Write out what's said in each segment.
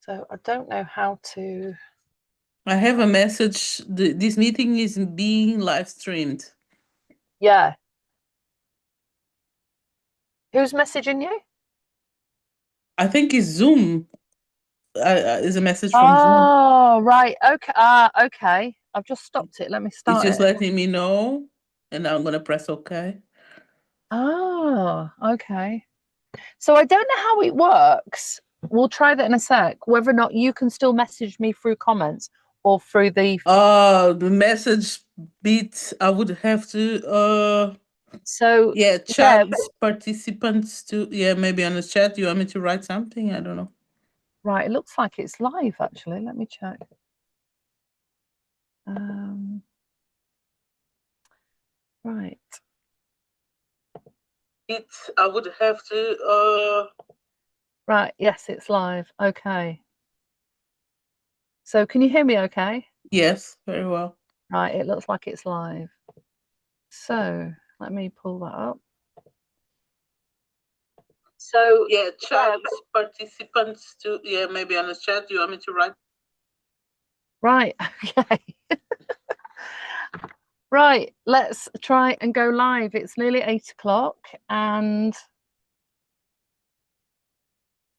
So I don't know how to. I have a message. This meeting is being live streamed. Yeah. Who's messaging you? I think it's Zoom. Is a message from Zoom. Oh, right. Okay. Okay. I've just stopped it. Let me It's start just it. letting me know, and I'm gonna press OK. Oh, okay. So I don't know how it works. We'll try that in a sec. Whether or not you can still message me through comments or through the. The message bit. I would have to. So Yeah, yeah, chat participants to. Yeah, maybe on the chat. You want me to write something? I don't know. right. It looks like it's live actually. Let me check. Right. I would have to. Right. Yes, it's live. Okay. So can you hear me okay? Yes, very well. Right. It looks like it's live. So let me pull that up. So yeah, chat participants to. Yeah, maybe on the chat. You want me to write? Right. Okay. Right. Let's try and go live. It's nearly 8 o'clock and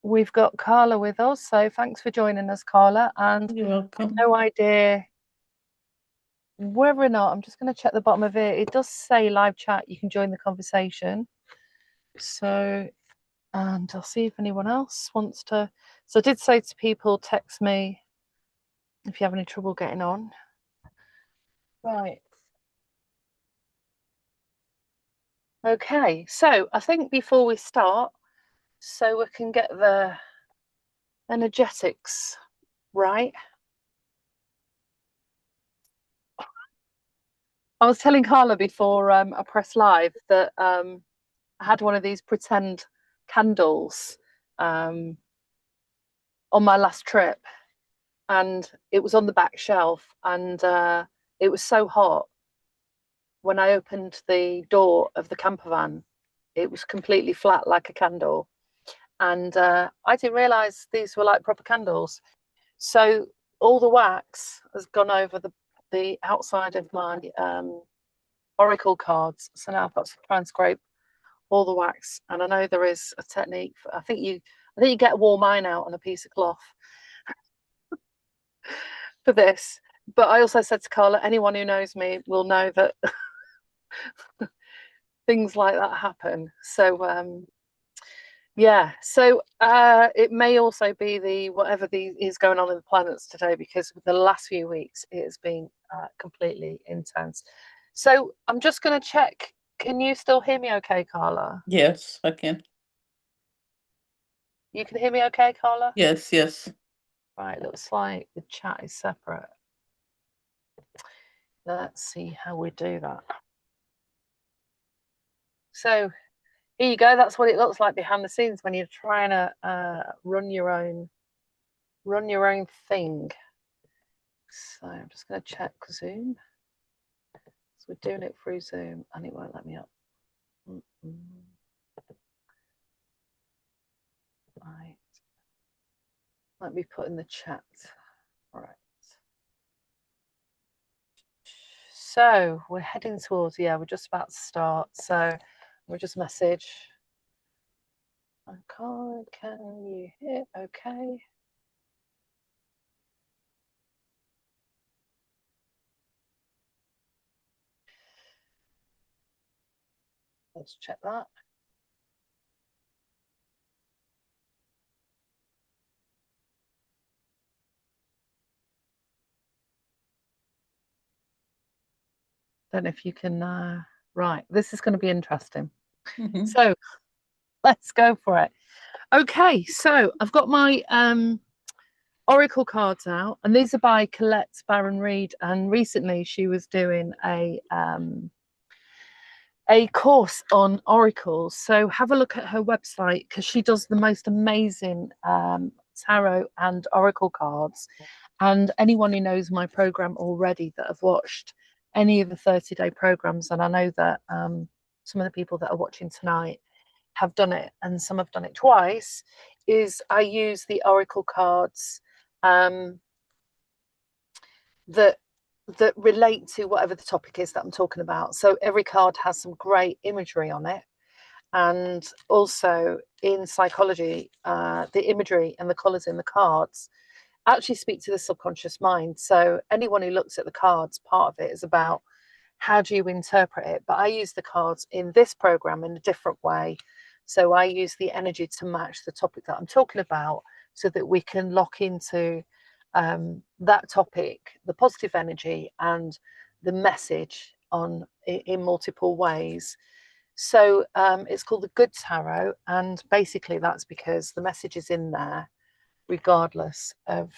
we've got Carla with us. So thanks for joining us, Carla. And You're welcome. no idea whether or not, I'm just going to check the bottom of it. It does say live chat. You can join the conversation. So, and I'll see if anyone else wants to. So I did say to people, text me if you have any trouble getting on. Right. Okay. So I think before we start, so we can get the energetics right. I was telling Carla before I press live that I had one of these pretend candles on my last trip, and it was on the back shelf, and it was so hot. When I opened the door of the camper van, it was completely flat like a candle, and I didn't realize these were like proper candles. So all the wax has gone over the outside of my oracle cards. So now I've got to try and scrape all the wax. And I know there is a technique. I think you get a warm iron out on a piece of cloth for this. But I also said to Carla, anyone who knows me will know that things like that happen. So yeah, so it may also be the whatever is going on in the planets today, because the last few weeks it has been completely intense. So I'm just going to check. Can you still hear me okay, Carla? Yes, I can. You can hear me okay, Carla? Yes, yes. Right, looks like the chat is separate. Let's see how we do that. So here you go. That's what it looks like behind the scenes when you're trying to run your own thing. So I'm just going to check Zoom. So we're doing it through Zoom, and it won't let me up. Right. Let me put in the chat. All right. So we're heading towards, yeah, we're just about to start. So we'll just message. I can't, can you hear? Okay. Let's check that. Don't know if you can, right, this is going to be interesting. So let's go for it. Okay, so I've got my oracle cards out, and these are by Colette Barron Reed, and recently she was doing a course on oracles. So have a look at her website, because she does the most amazing tarot and oracle cards. And anyone who knows my program already that have watched any of the 30-day programs, and I know that some of the people that are watching tonight have done it, and some have done it twice, is I use the oracle cards um, that relate to whatever the topic is that I'm talking about. So every card has some great imagery on it. And also in psychology, the imagery and the colours in the cards actually speak to the subconscious mind. So anyone who looks at the cards, part of it is about how do you interpret it. But I use the cards in this program in a different way. So I use the energy to match the topic that I'm talking about so that we can lock into that topic, the positive energy and the message on in multiple ways. So it's called the Good Tarot, and basically that's because the message is in there regardless of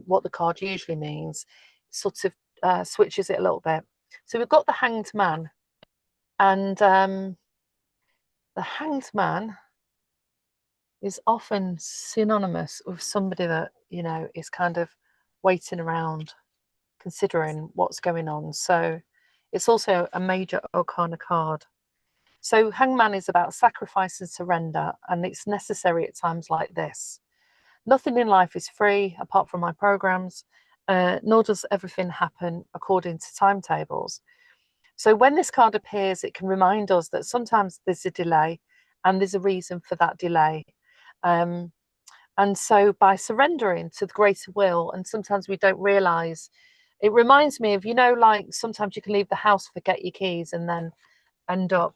what the card usually means. Sort of switches it a little bit. So we've got the Hanged Man, and the Hanged Man is often synonymous with somebody that, you know, is kind of waiting around, considering what's going on. So it's also a major arcana card. So Hangman is about sacrifice and surrender, and it's necessary at times like this. Nothing in life is free apart from my programs, nor does everything happen according to timetables. So when this card appears, it can remind us that sometimes there's a delay and there's a reason for that delay. Um, and so by surrendering to the greater will, and sometimes we don't realize, it reminds me of, you know, like sometimes you can leave the house, forget your keys, and then end up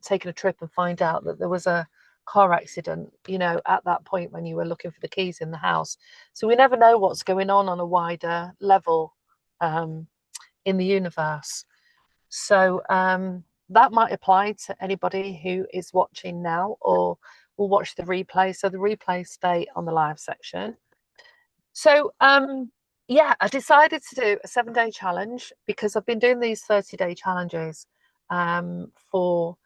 taking a trip and find out that there was a car accident, you know, at that point when you were looking for the keys in the house. So we never know what's going on a wider level in the universe. So that might apply to anybody who is watching now or will watch the replay. So the replay stay on the live section. So yeah, I decided to do a 7-day challenge because I've been doing these 30-day challenges for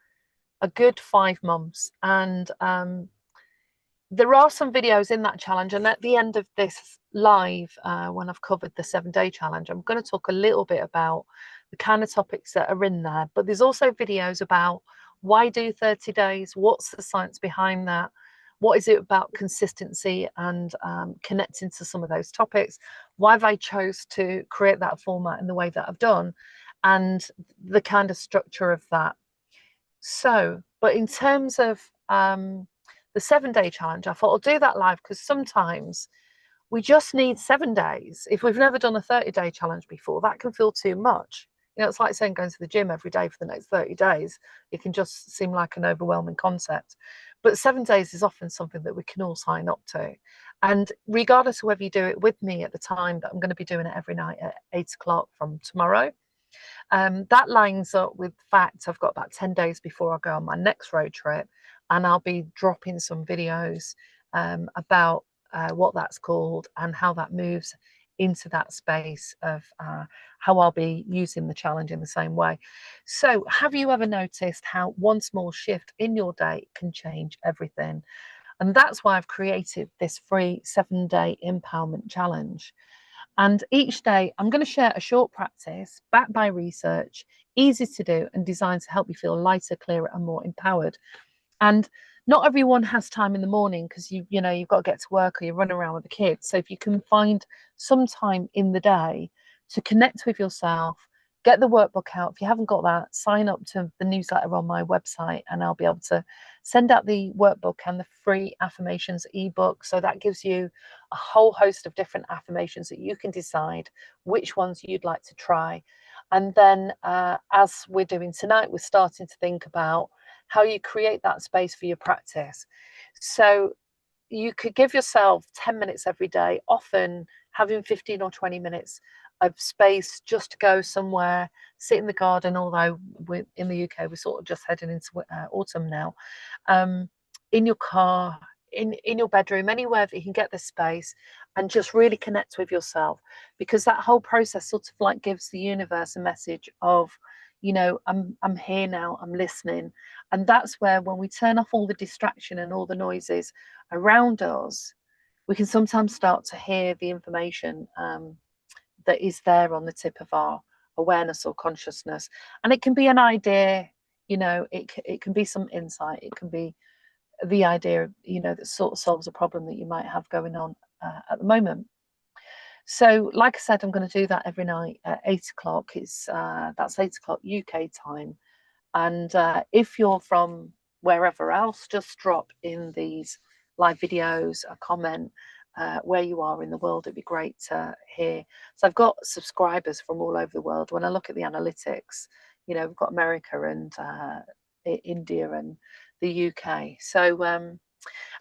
a good 5 months, and there are some videos in that challenge, and at the end of this live, when I've covered the 7-day challenge, I'm going to talk a little bit about the kind of topics that are in there. But there's also videos about why do 30 days, what's the science behind that, what is it about consistency and connecting to some of those topics, why have I chose to create that format in the way that I've done, and the kind of structure of that. So, but in terms of the 7-day challenge, I thought I'll do that live because sometimes we just need 7 days. If we've never done a 30-day challenge before, that can feel too much. You know, it's like saying going to the gym every day for the next 30 days. It can just seem like an overwhelming concept. But 7 days is often something that we can all sign up to. And regardless of whether you do it with me at the time that I'm going to be doing it every night at 8 o'clock from tomorrow, that lines up with the fact I've got about 10 days before I go on my next road trip, and I'll be dropping some videos about what that's called and how that moves into that space of how I'll be using the challenge in the same way. So have you ever noticed how one small shift in your day can change everything? And that's why I've created this free 7-day empowerment challenge. And each day, I'm going to share a short practice backed by research, easy to do, and designed to help you feel lighter, clearer, and more empowered. And not everyone has time in the morning because you know you've got to get to work or you're running around with the kids. So if you can find some time in the day to connect with yourself, get the workbook out. If you haven't got that, sign up to the newsletter on my website, and I'll be able to send out the workbook and the free affirmations ebook. So that gives you a whole host of different affirmations that you can decide which ones you'd like to try. And then as we're doing tonight, we're starting to think about how you create that space for your practice. So you could give yourself 10 minutes every day, often having 15 or 20 minutes of space just to go somewhere, sit in the garden, although we're in the UK, we're sort of just heading into autumn now, in your car, in your bedroom, anywhere that you can get this space, and just really connect with yourself, because that whole process sort of like gives the universe a message of, you know, I'm here now, I'm listening. And that's where, when we turn off all the distraction and all the noises around us, we can sometimes start to hear the information that is there on the tip of our awareness or consciousness. And it can be an idea, you know, it can be some insight, it can be the idea, that sort of solves a problem that you might have going on at the moment. So, like I said, I'm going to do that every night at 8 o'clock. That's 8 o'clock UK time. And if you're from wherever else, just drop in these live videos a comment where you are in the world. It'd be great to hear. So I've got subscribers from all over the world. When I look at the analytics, we've got America and India and the UK. So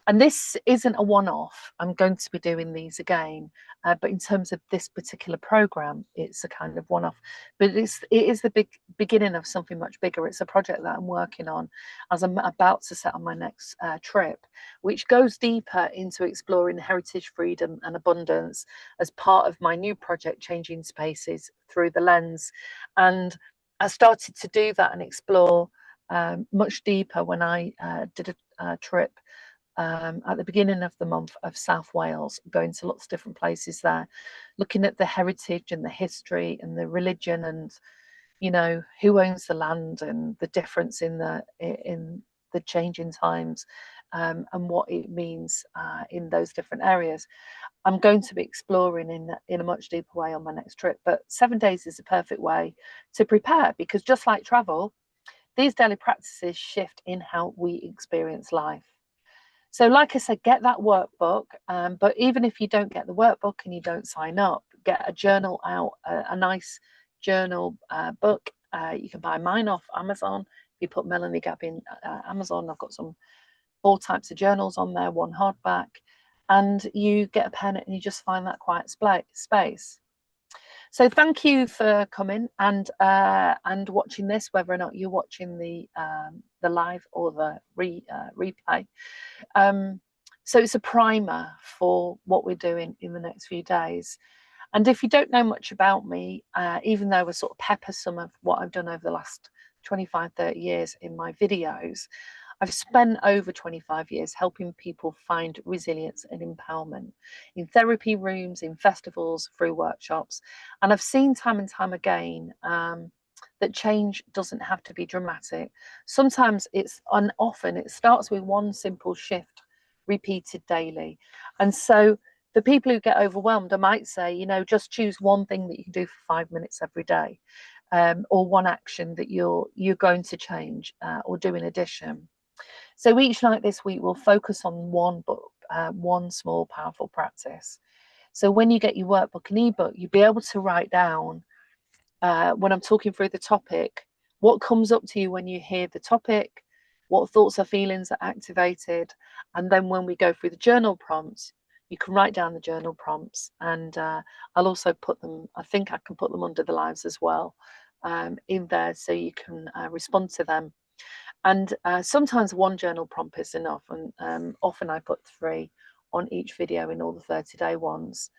and this isn't a one-off. I'm going to be doing these again, but in terms of this particular program, it's a kind of one-off. But it is the beginning of something much bigger. It's a project that I'm working on as I'm about to set on my next trip, which goes deeper into exploring heritage, freedom, and abundance as part of my new project, Changing Spaces Through the Lens. And I started to do that and explore much deeper when I did a trip at the beginning of the month of South Wales, going to lots of different places there, looking at the heritage and the history and the religion and who owns the land and the difference in the changing times and what it means in those different areas. I'm going to be exploring in a much deeper way on my next trip, but 7 days is a perfect way to prepare, because just like travel, these daily practices shift in how we experience life. So, like I said, get that workbook. But even if you don't get the workbook and you don't sign up, get a journal out, a nice journal book. You can buy mine off Amazon. If you put Melanie Gabbi in Amazon, I've got 4 types of journals on there, one hardback. And you get a pen and you just find that quiet space. So thank you for coming and watching this, whether or not you're watching the live or the replay. So it's a primer for what we're doing in the next few days. And if you don't know much about me, even though I sort of pepper some of what I've done over the last 25, 30 years in my videos, I've spent over 25 years helping people find resilience and empowerment in therapy rooms, in festivals, through workshops. And I've seen time and time again that change doesn't have to be dramatic. Sometimes often it starts with one simple shift repeated daily. And so for people who get overwhelmed, I might say, just choose one thing that you can do for 5 minutes every day, or one action that you're going to change or do in addition. So each night this week, we'll focus on one small, powerful practice. So when you get your workbook and ebook, you'll be able to write down when I'm talking through the topic, what comes up to you when you hear the topic, what thoughts or feelings are activated. And then when we go through the journal prompts, you can write down the journal prompts, and I'll also put them, I think I can put them under the lives as well in there, so you can respond to them. And sometimes one journal prompt is enough, and often I put 3 on each video in all the 30-day ones.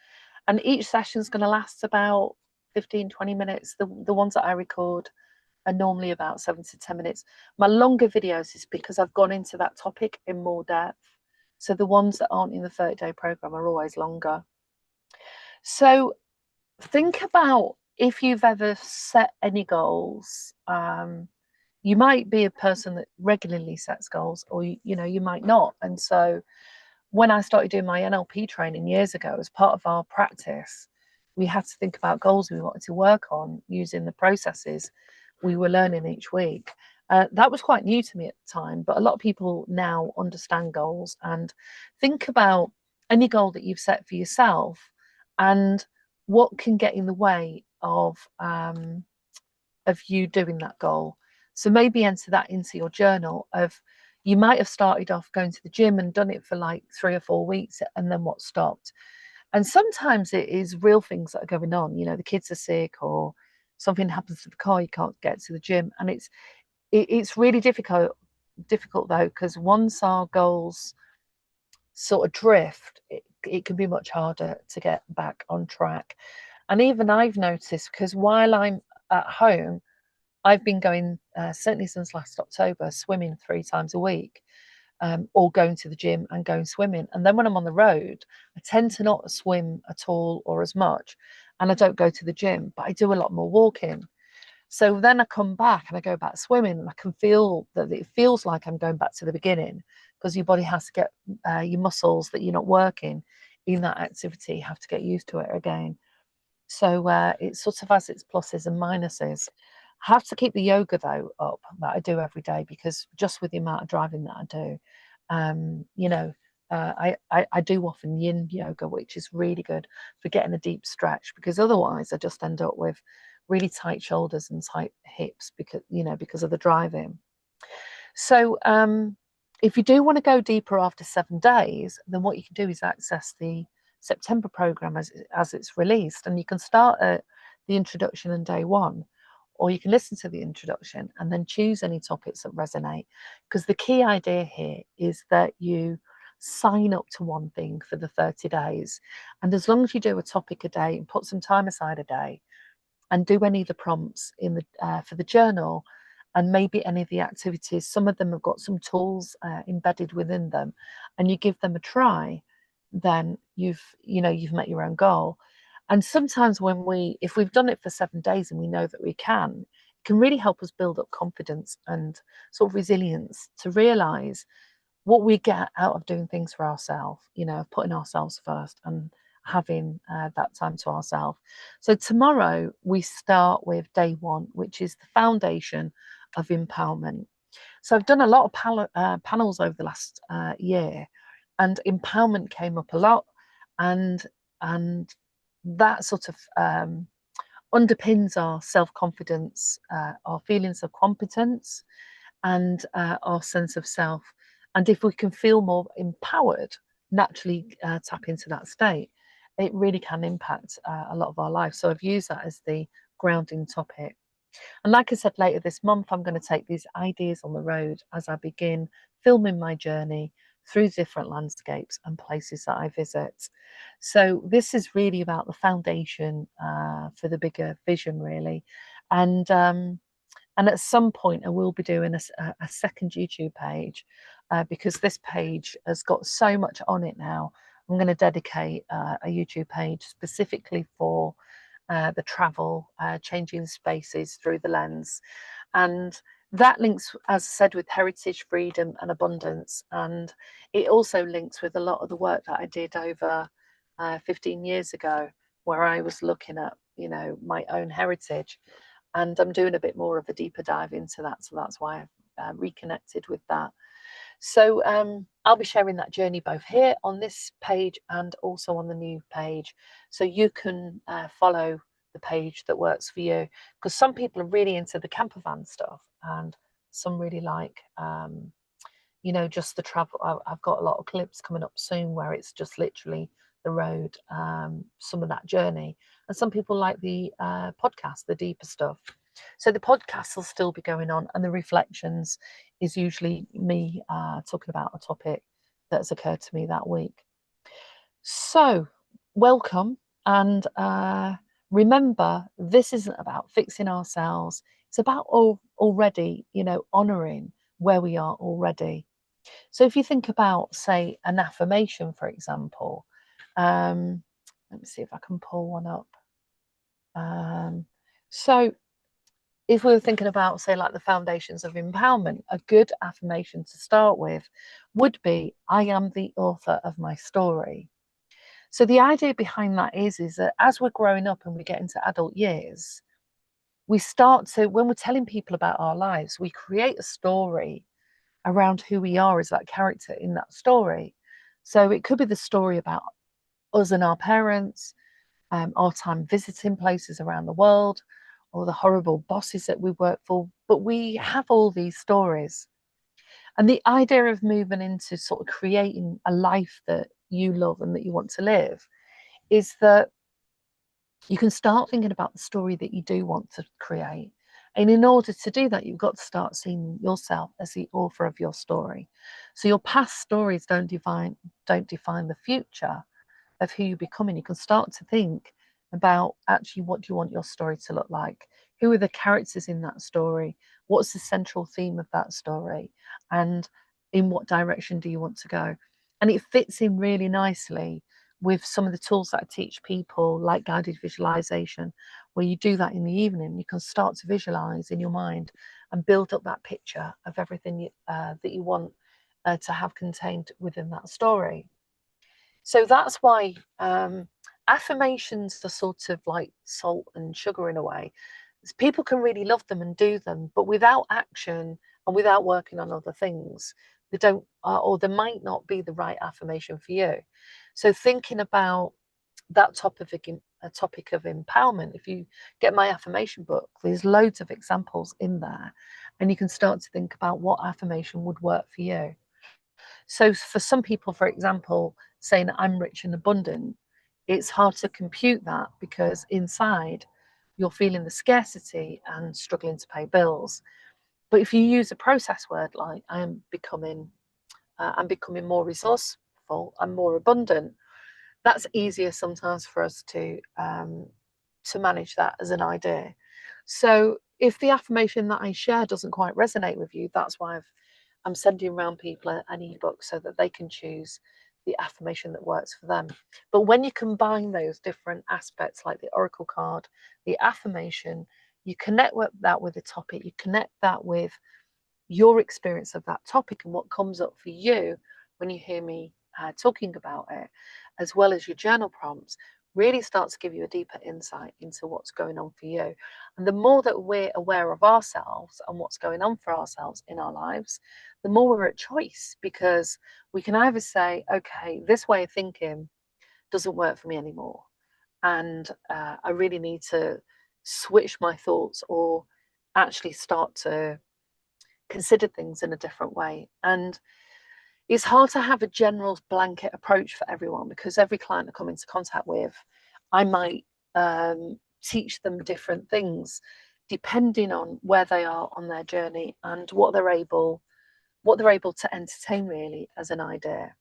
And each session is going to last about 15-20 minutes. The ones that I record are normally about 7 to 10 minutes. My longer videos is because I've gone into that topic in more depth. So the ones that aren't in the 30-day program are always longer. So think about if you've ever set any goals. You might be a person that regularly sets goals, or you might not. And so when I started doing my NLP training years ago, as part of our practice, we had to think about goals we wanted to work on using the processes we were learning each week. That was quite new to me at the time, but a lot of people now understand goals and think about any goal that you've set for yourself and what can get in the way of you doing that goal. So maybe enter that into your journal of, you might have started off going to the gym and done it for like 3 or 4 weeks, and then what stopped. And sometimes it is real things that are going on. The kids are sick, or something happens to the car, you can't get to the gym. And it's really difficult though, because once our goals sort of drift, it can be much harder to get back on track. And even I've noticed, because while I'm at home, I've been going, certainly since last October, swimming 3 times a week, or going to the gym and going swimming. And then when I'm on the road, I tend to not swim at all or as much, and I don't go to the gym, but I do a lot more walking. So then I come back and I go back swimming, and I can feel that it feels like I'm going back to the beginning, because your body has to get your muscles that you're not working in that activity have to get used to it again. So it sort of has its pluses and minuses. I have to keep the yoga though up that I do every day, because just with the amount of driving that I do, you know, I do often yin yoga, which is really good for getting a deep stretch, because otherwise I just end up with really tight shoulders and tight hips because of the driving. So if you do want to go deeper after 7 days, then what you can do is access the September program as it's released, and you can start at the introduction and day one, or you can listen to the introduction and then choose any topics that resonate. Because the key idea here is that you sign up to one thing for the 30 days, and as long as you do a topic a day and put some time aside a day and do any of the prompts in the for the journal, and maybe any of the activities, some of them have got some tools embedded within them, and you give them a try, then you've met your own goal. And sometimes if we've done it for 7 days and we know that we can, it can really help us build up confidence and sort of resilience to realize what we get out of doing things for ourselves, putting ourselves first and having that time to ourselves. So tomorrow we start with day one, which is the foundation of empowerment. So I've done a lot of panels over the last year, and empowerment came up a lot, and and that sort of underpins our self-confidence, our feelings of competence, and our sense of self. And if we can feel more empowered, naturally tap into that state, it really can impact a lot of our life. So I've used that as the grounding topic. And like I said, later this month, I'm going to take these ideas on the road as I begin filming my journey through different landscapes and places that I visit. So this is really about the foundation for the bigger vision, really. And and at some point, I will be doing a second YouTube page, because this page has got so much on it now. I'm going to dedicate a YouTube page specifically for the travel, changing spaces through the lens. And that links, as I said, with heritage, freedom, and abundance. And it also links with a lot of the work that I did over 15 years ago, where I was looking at, my own heritage. And I'm doing a bit more of a deeper dive into that. So that's why I've reconnected with that. So I'll be sharing that journey both here on this page and also on the new page. So you can follow the page that works for you, because some people are really into the camper van stuff, and some really like just the travel. I've got a lot of clips coming up soon where it's just literally the road, some of that journey. And some people like the podcast, the deeper stuff. So the podcast will still be going on, and the reflections is usually me talking about a topic that's occurred to me that week. So welcome, and remember, this isn't about fixing ourselves. It's about already, honouring where we are already. So if you think about, say, an affirmation, for example, let me see if I can pull one up. So if we were thinking about, say, like the foundations of empowerment, a good affirmation to start with would be, I am the author of my story. So the idea behind that is that as we're growing up and we get into adult years, we start to, when we're telling people about our lives, we create a story around who we are as that character in that story. So it could be the story about us and our parents, our time visiting places around the world, or the horrible bosses that we work for. But we have all these stories. And the idea of moving into sort of creating a life that you love and that you want to live is that you can start thinking about the story that you do want to create. And in order to do that, you've got to start seeing yourself as the author of your story. So your past stories don't define the future of who you're becoming. You can start to think about, actually, what do you want your story to look like? Who are the characters in that story? What's the central theme of that story? And in what direction do you want to go? And it fits in really nicely with some of the tools that I teach people, like guided visualization, where you do that in the evening. You can start to visualize in your mind and build up that picture of everything that you want to have contained within that story. So that's why affirmations are sort of like salt and sugar in a way. People can really love them and do them, but without action and without working on other things, they don't, or they might not be the right affirmation for you. So thinking about that topic of empowerment, if you get my affirmation book, there's loads of examples in there, and you can start to think about what affirmation would work for you. So for some people, for example, saying I'm rich and abundant, it's hard to compute that because inside you're feeling the scarcity and struggling to pay bills. But if you use a process word like I'm becoming more resourceful and more abundant, that's easier sometimes for us to manage that as an idea. So if the affirmation that I share doesn't quite resonate with you, that's why I'm sending around people an ebook so that they can choose the affirmation that works for them. But when you combine those different aspects, like the oracle card, the affirmation, you connect that with the topic, you connect that with your experience of that topic and what comes up for you when you hear me talking about it, as well as your journal prompts, really starts to give you a deeper insight into what's going on for you. And the more that we're aware of ourselves and what's going on for ourselves in our lives, the more we're at choice, because we can either say, okay, this way of thinking doesn't work for me anymore, and I really need to switch my thoughts or actually start to consider things in a different way. And it's hard to have a general blanket approach for everyone, because every client I come into contact with, I might teach them different things depending on where they are on their journey and what they're able to entertain really as an idea.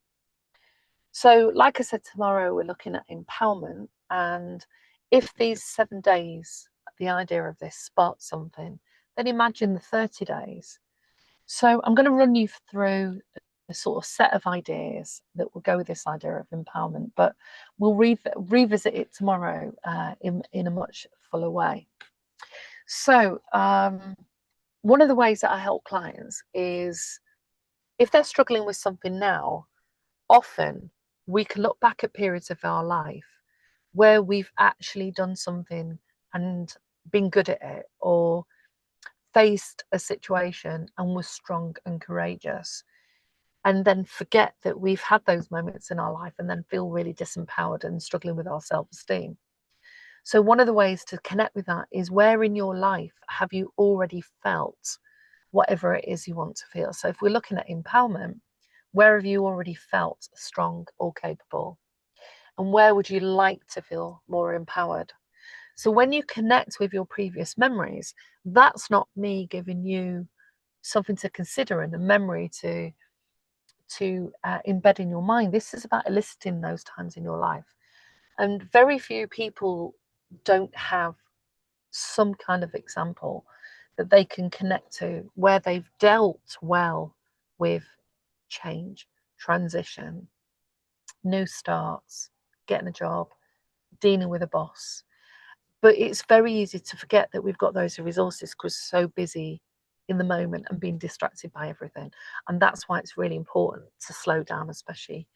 So like I said, tomorrow we're looking at empowerment, and if these 7 days, the idea of this sparks something, then imagine the 30 days. So I'm going to run you through a sort of set of ideas that will go with this idea of empowerment, but we'll revisit it tomorrow in a much fuller way. So one of the ways that I help clients is, if they're struggling with something now, often we can look back at periods of our life where we've actually done something and been good at it, or faced a situation and was strong and courageous, and then forget that we've had those moments in our life and then feel really disempowered and struggling with our self-esteem. So one of the ways to connect with that is, where in your life have you already felt whatever it is you want to feel? So if we're looking at empowerment, where have you already felt strong or capable? And where would you like to feel more empowered? So when you connect with your previous memories, that's not me giving you something to consider and a memory to embed in your mind. This is about eliciting those times in your life. And very few people don't have some kind of example that they can connect to where they've dealt well with change, transition, new starts, getting a job, dealing with a boss. But it's very easy to forget that we've got those resources because we're so busy in the moment and being distracted by everything. And that's why it's really important to slow down, especially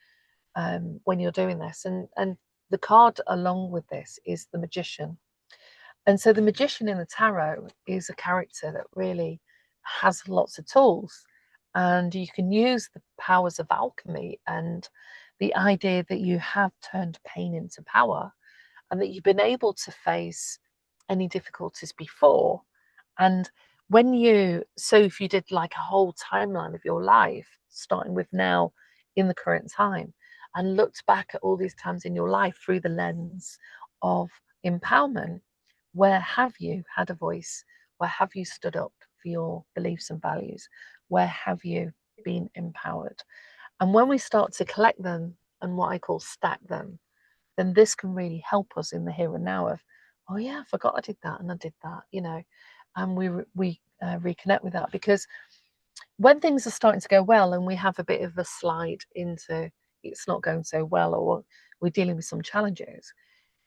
when you're doing this. And the card along with this is the Magician. And so the Magician in the tarot is a character that really has lots of tools. And you can use the powers of alchemy and the idea that you have turned pain into power, and that you've been able to face any difficulties before. And so if you did like a whole timeline of your life, starting with now in the current time, and looked back at all these times in your life through the lens of empowerment, where have you had a voice? Where have you stood up for your beliefs and values? Where have you been empowered? And when we start to collect them and what I call stack them, then this can really help us in the here and now of, oh yeah, I forgot I did that and I did that, and we reconnect with that. Because when things are starting to go well and we have a bit of a slide into it's not going so well, or we're dealing with some challenges,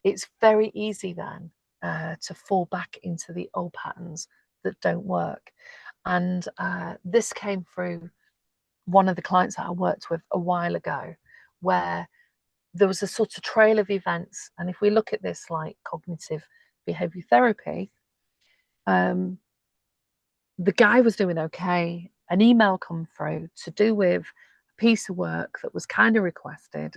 it's very easy then to fall back into the old patterns that don't work. And this came through one of the clients that I worked with a while ago, where there was a sort of trail of events. And if we look at this like cognitive behavior therapy, the guy was doing okay. An email come through to do with a piece of work that was kind of requested,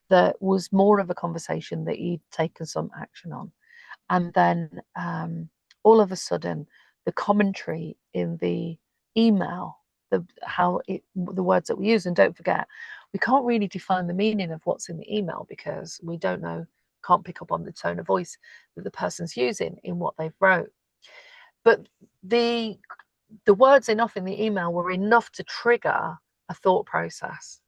that was more of a conversation that he'd taken some action on. And then all of a sudden, the commentary in the email, the words that we use, and don't forget, we can't really define the meaning of what's in the email because we don't know, can't pick up on the tone of voice that the person's using in what they've wrote. But the words enough in the email were enough to trigger a thought process.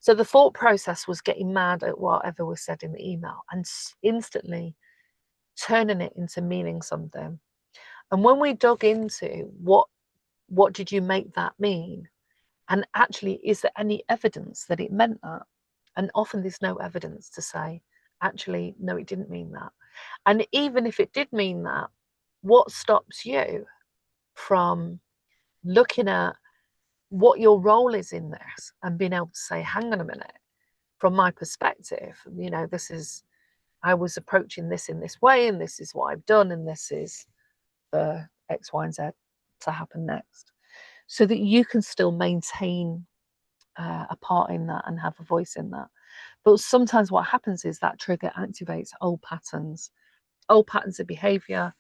So the thought process was getting mad at whatever was said in the email and instantly turning it into meaning something. And when we dug into what did you make that mean, and actually, is there any evidence that it meant that? And often there's no evidence to say, actually, no, it didn't mean that. And even if it did mean that, what stops you from looking at what your role is in this and being able to say, hang on a minute, from my perspective, this is, I was approaching this in this way, and this is what I've done, and this is for X, Y, and Z to happen next, so that you can still maintain a part in that and have a voice in that. But sometimes what happens is that trigger activates old patterns of behavior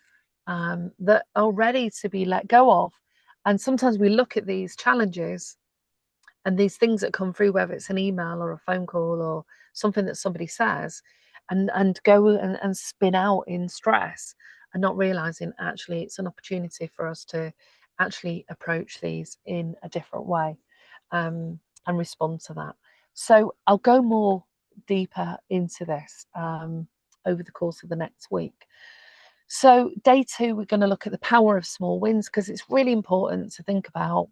that are ready to be let go of. And sometimes we look at these challenges and these things that come through, whether it's an email or a phone call or something that somebody says, and go and spin out in stress, and not realizing actually it's an opportunity for us to actually approach these in a different way, and respond to that. So I'll go more deeper into this over the course of the next week. So day 2, we're going to look at the power of small wins, because it's really important to think about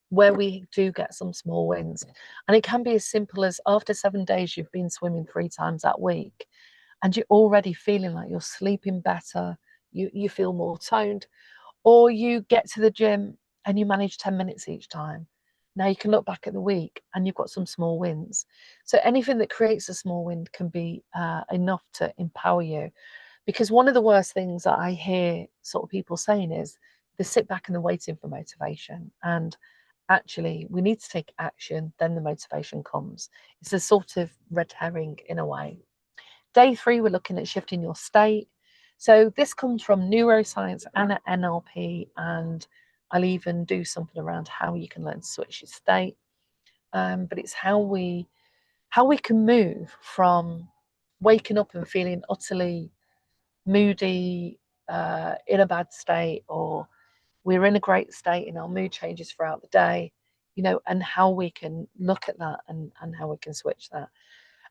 where we do get some small wins. And it can be as simple as after 7 days, you've been swimming 3 times that week and you're already feeling like you're sleeping better, you feel more toned, or you get to the gym and you manage 10 minutes each time. Now you can look back at the week and you've got some small wins. So anything that creates a small win can be enough to empower you. Because one of the worst things that I hear sort of people saying is they sit back and they're waiting for motivation. And actually, we need to take action, then the motivation comes. It's a sort of red herring in a way. Day 3, we're looking at shifting your state. So this comes from neuroscience and NLP, and I'll even do something around how you can learn to switch your state. But it's how we can move from waking up and feeling utterly moody, in a bad state, or we're in a great state and our mood changes throughout the day, and how we can look at that and how we can switch that.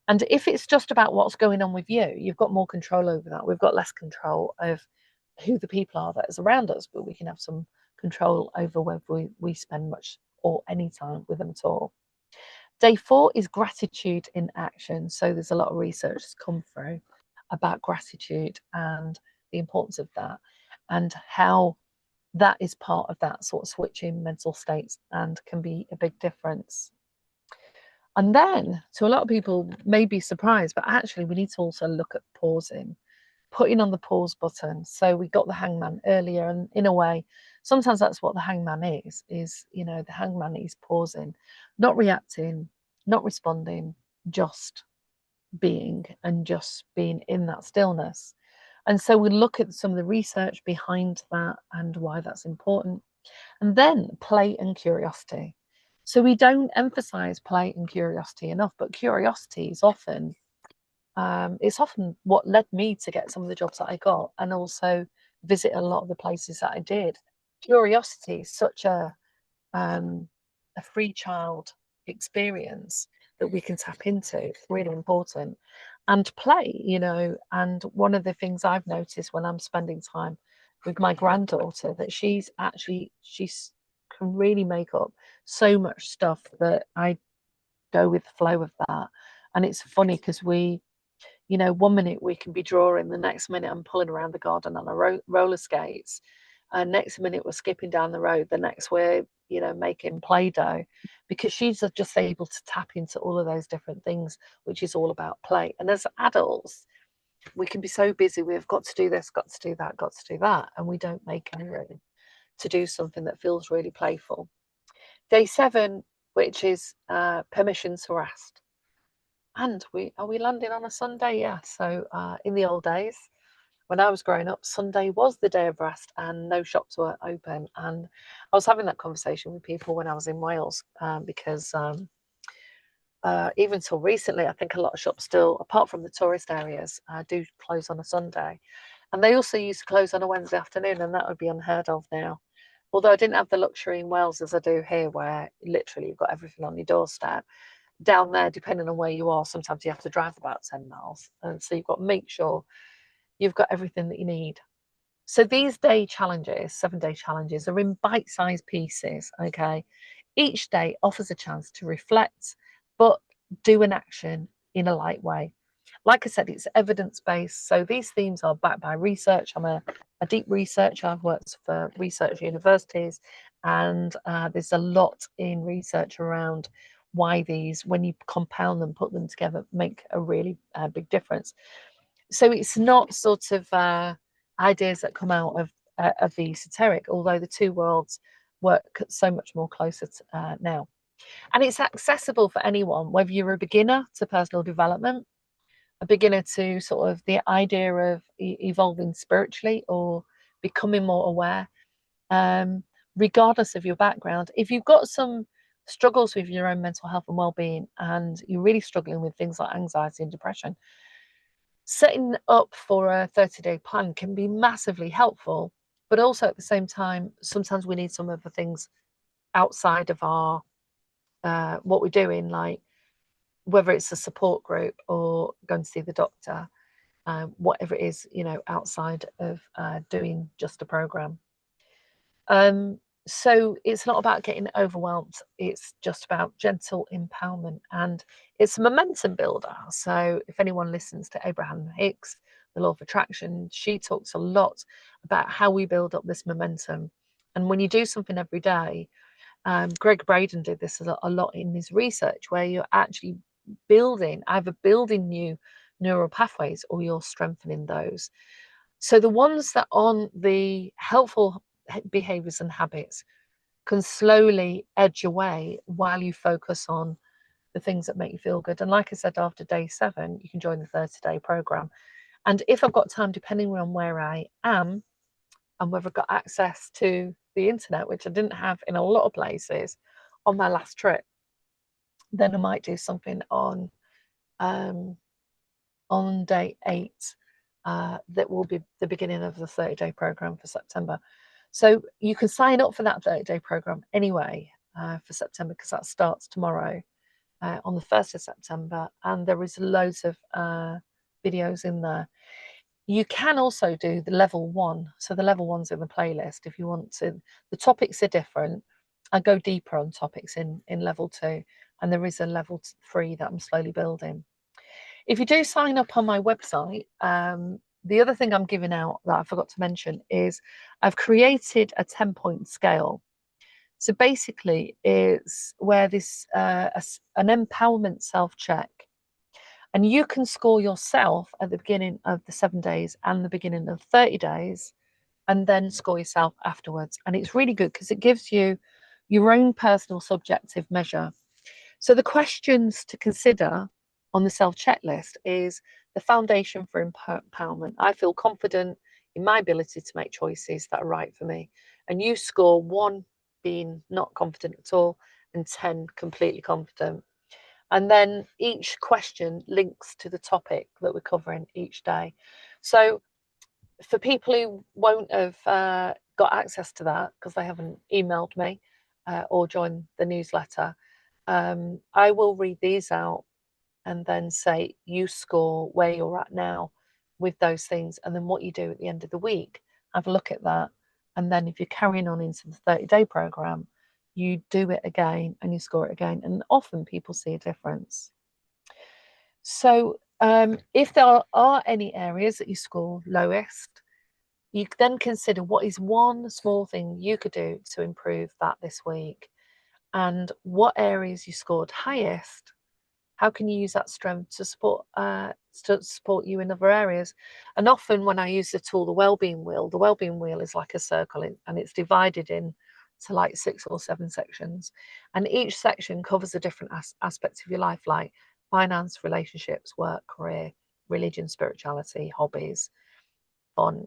And if it's just about what's going on with you, you've got more control over that. We've got less control of who the people are that is around us, but we can have some control over whether we spend much or any time with them at all. Day 4 is gratitude in action. So there's a lot of research that's come through about gratitude and the importance of that, and how that is part of that sort of switching mental states and can be a big difference. And then, to a lot of people may be surprised, but actually we need to also look at pausing, putting on the pause button. So we got the hangman earlier, and in a way, sometimes that's what the hangman is, the hangman is pausing, not reacting, not responding, just being, and just being in that stillness. And so we look at some of the research behind that and why that's important. And then play and curiosity. So we don't emphasize play and curiosity enough, but curiosity is often it's often what led me to get some of the jobs that I got, and also visit a lot of the places that I did. Curiosity is such a free child experience that we can tap into. It's really important. And play, and one of the things I've noticed when I'm spending time with my granddaughter, that she's can really make up so much stuff that I go with the flow of that. And it's funny because one minute we can be drawing, the next minute I'm pulling around the garden on a roller skates. and next minute we're skipping down the road, the next we're, making Play-Doh, because she's just able to tap into all of those different things, which is all about play. And as adults, we can be so busy, we've got to do this, got to do that, got to do that, and we don't make any room to do something that feels really playful. Day 7, which is permission to rest. And we landing on a Sunday? Yeah. So in the old days, when I was growing up, Sunday was the day of rest and no shops were open. And I was having that conversation with people when I was in Wales, because even till recently, I think a lot of shops still, apart from the tourist areas, do close on a Sunday. And they also used to close on a Wednesday afternoon, and that would be unheard of now. Although I didn't have the luxury in Wales as I do here, where literally you've got everything on your doorstep. Down there, depending on where you are, sometimes you have to drive about 10 miles. And so you've got to make sure you've got everything that you need. So these day challenges, 7-day challenges, are in bite-sized pieces, okay? Each day offers a chance to reflect, but do an action in a light way. Like I said, it's evidence-based. So these themes are backed by research. I'm a deep researcher. I've worked for research universities, and there's a lot in research around why these, when you compound them, put them together, make a really big difference. So it's not sort of ideas that come out of the esoteric, although the two worlds work so much more closer now. And it's accessible for anyone, whether you're a beginner to personal development, a beginner to sort of the idea of evolving spiritually or becoming more aware, regardless of your background. If you've got some struggles with your own mental health and well-being, and you're really struggling with things like anxiety and depression, setting up for a 30-day plan can be massively helpful. But also at the same time, sometimes we need some of the things outside of our what we're doing, like whether it's a support group or going to see the doctor, whatever it is, outside of doing just a program. So it's not about getting overwhelmed. It's just about gentle empowerment, and it's a momentum builder. So if anyone listens to Abraham Hicks, the law of attraction, she talks a lot about how we build up this momentum. And when you do something every day, Greg Braden did this a lot in his research, where you're actually either building new neural pathways or you're strengthening those. So the ones that on the helpful behaviors and habits can slowly edge away while you focus on the things that make you feel good. And like I said, after day 7, you can join the 30-day program. And if I've got time, depending on where I am and whether I've got access to the internet, which I didn't have in a lot of places on my last trip, then I might do something on day 8 that will be the beginning of the 30-day program for September. So you can sign up for that 30-day program anyway for September, because that starts tomorrow on the 1st of September, and there is loads of videos in there. You can also do the level 1. So the level 1's in the playlist if you want to. The topics are different. I go deeper on topics in level 2, and there is a level 3 that I'm slowly building. If you do sign up on my website, the other thing I'm giving out that I forgot to mention is I've created a 10-point scale. So basically, it's where this an empowerment self-check, and you can score yourself at the beginning of the 7 days and the beginning of 30 days, and then score yourself afterwards. And it's really good because it gives you your own personal subjective measure. So the questions to consider on the self-checklist is the foundation for empowerment. I feel confident in my ability to make choices that are right for me. And you score 1 being not confident at all, and 10 completely confident. And then each question links to the topic that we're covering each day. So for people who won't have got access to that because they haven't emailed me or joined the newsletter, I will read these out and then say you score where you're at now with those things, and then what you do at the end of the week, have a look at that. And then if you're carrying on into the 30-day program, you do it again and you score it again, and often people see a difference. So if there are any areas that you score lowest, You then consider what is one small thing you could do to improve that this week, and what areas you scored highest. How can you use that strength to support you in other areas? And often when I use the tool, the well-being wheel is like a circle, and it's divided in to like 6 or 7 sections, and each section covers a different aspect of your life, like finance, relationships, work, career, religion, spirituality, hobbies, fun,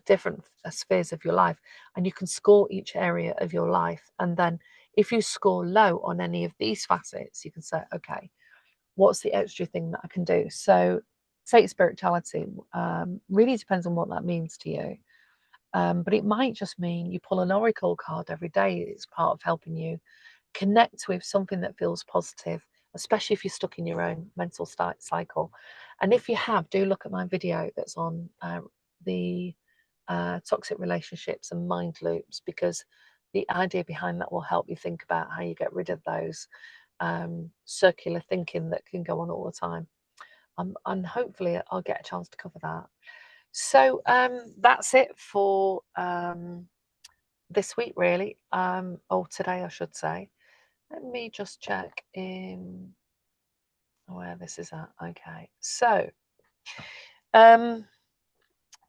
different spheres of your life. And you can score each area of your life, and then if you score low on any of these facets, you can say, okay, what's the extra thing that I can do? So, say spirituality, really depends on what that means to you. But it might just mean you pull an oracle card every day. It's part of helping you connect with something that feels positive, especially if you're stuck in your own mental cycle. And if you have, do look at my video that's on the toxic relationships and mind loops, because the idea behind that will help you think about how you get rid of those circular thinking that can go on all the time. And hopefully I'll get a chance to cover that. So that's it for this week, really, or today, I should say. Let me just check in where this is at. Okay, so I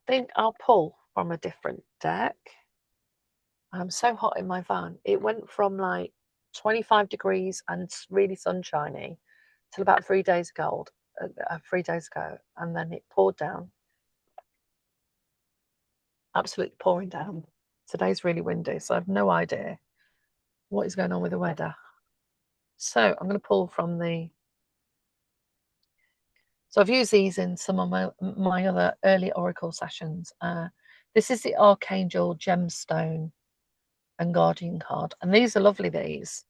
think I'll pull from a different deck. I'm so hot in my van. It went from like 25 degrees and really sunshiny till about 3 days ago, 3 days ago, and then it poured down, absolutely pouring down. Today's really windy, so I have no idea what is going on with the weather. So I'm going to pull from so I've used these in some of my other early oracle sessions. This is the Archangel Gemstone and Guardian card, and these are lovely. These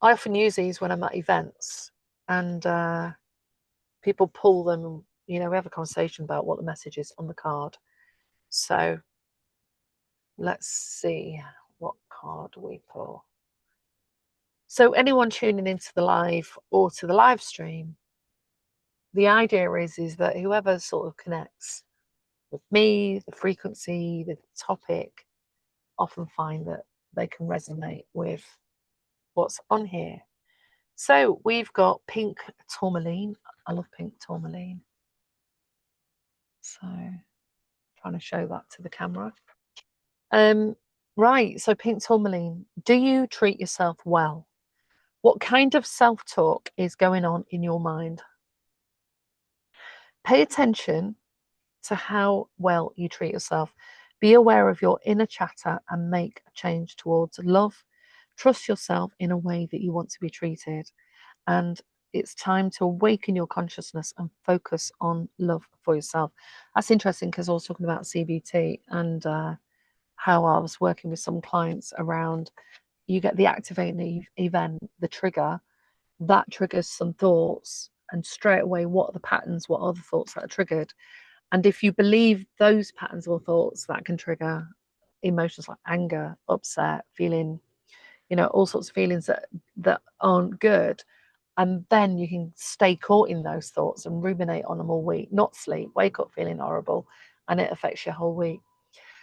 I often use these when I'm at events, and people pull them. We have a conversation about what the message is on the card. So let's see what card we pull. So anyone tuning into the live or to the live stream, the idea is that whoever sort of connects with me, the frequency, the topic, often find that they can resonate with what's on here. So we've got pink tourmaline. I love pink tourmaline. So trying to show that to the camera. Right, so pink tourmaline. Do you treat yourself well? What kind of self-talk is going on in your mind? Pay attention to how well you treat yourself. Be aware of your inner chatter and make a change towards love. Trust yourself in a way that you want to be treated. And it's time to awaken your consciousness and focus on love for yourself. That's interesting, because I was talking about CBT and how I was working with some clients around, you get the activating event, the trigger, that triggers some thoughts, and straight away, what are the patterns, what are the thoughts that are triggered? And if you believe those patterns or thoughts, that can trigger emotions like anger, upset, feeling, all sorts of feelings that aren't good. And then you can stay caught in those thoughts and ruminate on them all week, not sleep, wake up feeling horrible, and it affects your whole week.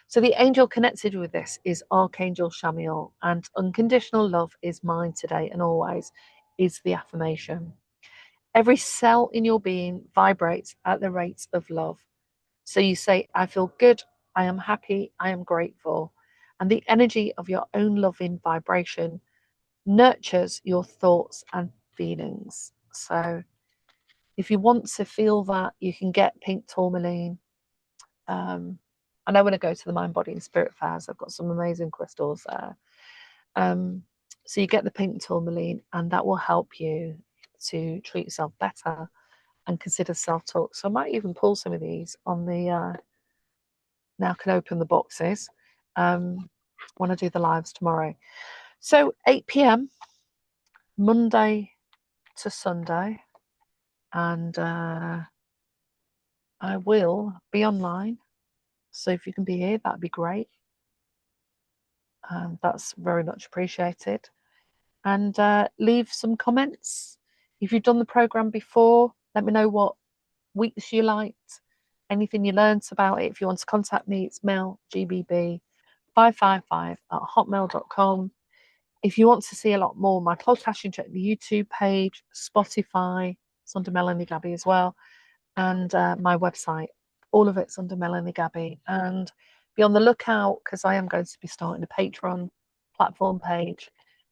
So the angel connected with this is Archangel Shamiel, and unconditional love is mine today and always is the affirmation. Every cell in your being vibrates at the rates of love. So you say, I feel good, I am happy, I am grateful. And the energy of your own loving vibration nurtures your thoughts and feelings. So if you want to feel that, you can get pink tourmaline. I know when I go to the Mind, Body and Spirit fairs, I've got some amazing crystals there. So you get the pink tourmaline, and that will help you to treat yourself better and consider self-talk. So I might even pull some of these on the now I can open the boxes when I do the lives tomorrow. So 8 p.m. Monday to Sunday, and I will be online. So if you can be here, that'd be great. That's very much appreciated. And leave some comments. If you've done the program before, let me know what weeks you liked, anything you learnt about it. If you want to contact me, it's melgbb555@hotmail.com. If you want to see a lot more of my podcast, you can check the YouTube page, Spotify. It's under Melanie Gabbi as well, and my website. All of it's under Melanie Gabbi. And be on the lookout, because I am going to be starting a Patreon platform page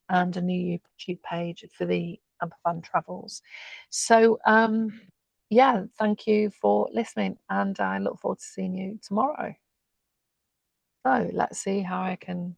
and a new YouTube page for the Ampervan Travels. So, yeah, thank you for listening, and I look forward to seeing you tomorrow. So let's see how I can